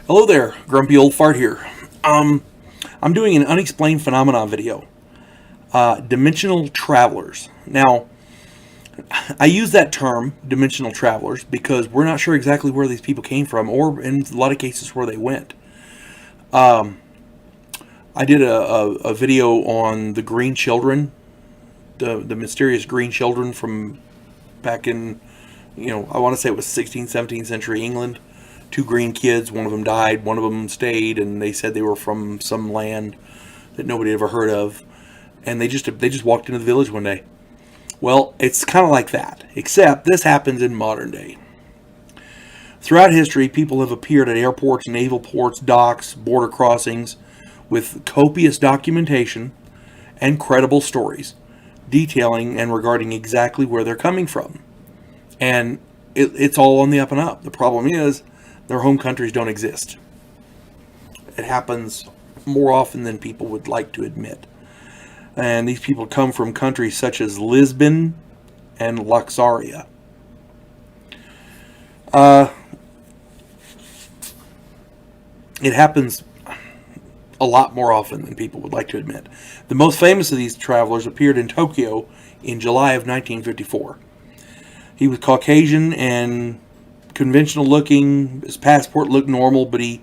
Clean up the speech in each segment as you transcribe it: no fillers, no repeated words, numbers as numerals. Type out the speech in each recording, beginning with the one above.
Hello there, grumpy old fart here. I'm doing an unexplained phenomena video. Dimensional travelers. Now, I use that term, dimensional travelers, because we're not sure exactly where these people came from, or in a lot of cases where they went. I did a video on the green children, the mysterious green children from back in, I want to say it was 16th, 17th century England. Two green kids, one of them died, one of them stayed, and they said they were from some land that nobody ever heard of, and they just walked into the village one day. Well, it's kind of like that, except this happens in modern day. Throughout history, people have appeared at airports, naval ports, docks, border crossings with copious documentation and credible stories detailing and regarding exactly where they're coming from. And it's all on the up and up. The problem is their home countries don't exist. It happens more often than people would like to admit. And these people come from countries such as Lisbon and Luxaria. It happens a lot more often than people would like to admit. The most famous of these travelers appeared in Tokyo in July of 1954. He was Caucasian and conventional looking. His passport looked normal, but he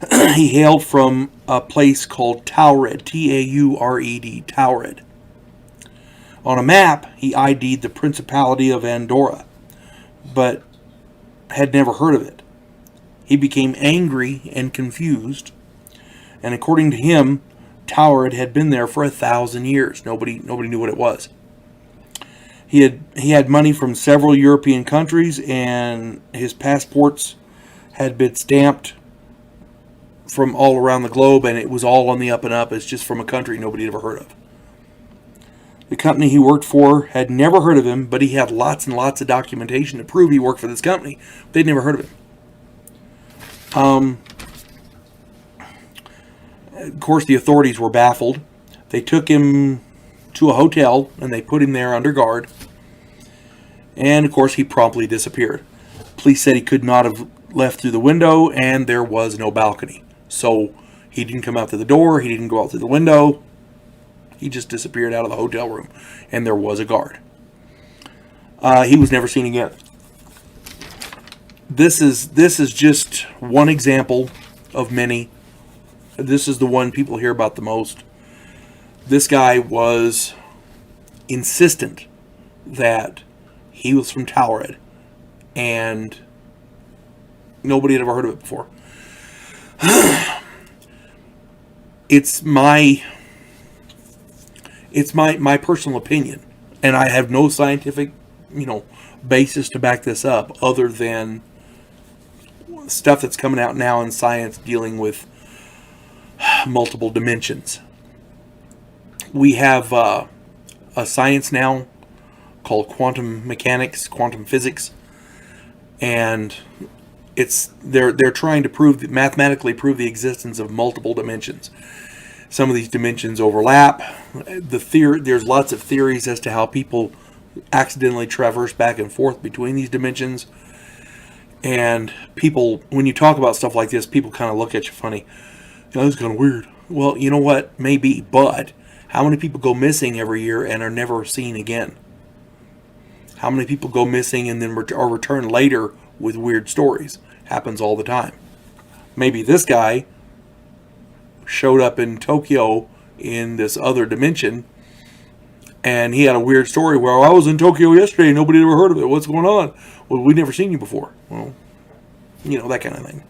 hailed from a place called Taured, Taured, Taured. On a map, he ID'd the Principality of Andorra, but had never heard of it. He became angry and confused, and according to him, Taured had been there for 1,000 years. Nobody knew what it was. He had money from several European countries, and his passports had been stamped from all around the globe, and it was all on the up and up. It's just from a country nobody had ever heard of. The company he worked for had never heard of him, but he had lots and lots of documentation to prove he worked for this company. They'd never heard of him. Of course, the authorities were baffled. They took him to a hotel, and they put him there under guard. And, of course, he promptly disappeared. Police said he could not have left through the window, and there was no balcony. So he didn't come out to the door. He didn't go out through the window. He just disappeared out of the hotel room, and there was a guard. He was never seen again. This is just one example of many. This is the one people hear about the most. This guy was insistent that he was from Taured, and nobody had ever heard of it before. It's my personal opinion, and I have no scientific, basis to back this up other than stuff that's coming out now in science dealing with multiple dimensions. We have a science now called quantum mechanics, quantum physics, and they're trying to mathematically prove the existence of multiple dimensions. Some of these dimensions overlap. There's lots of theories as to how people accidentally traverse back and forth between these dimensions. And people, when you talk about stuff like this, people kind of look at you funny. This is kind of weird. Well, you know what? Maybe, but how many people go missing every year and are never seen again? How many people go missing and then are returned later with weird stories? Happens all the time. Maybe this guy showed up in Tokyo in this other dimension, and he had a weird story where I was in Tokyo yesterday and nobody ever heard of it. What's going on? Well, we'd never seen you before. Well, that kind of thing.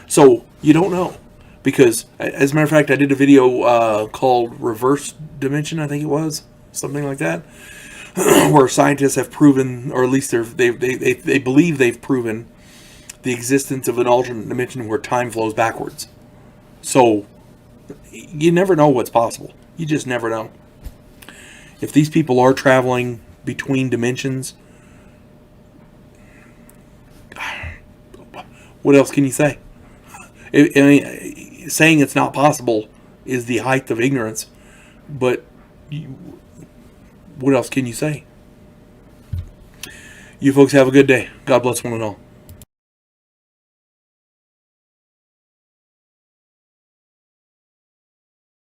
So you don't know. Because, as a matter of fact, I did a video called Reverse Dimension, I think it was. Something like that. Where scientists have proven, or at least they believe they've proven, the existence of an alternate dimension where time flows backwards. So, you never know what's possible. You just never know. If these people are traveling between dimensions, what else can you say? Saying it's not possible is the height of ignorance, but what else can you say? You folks have a good day. God bless one and all.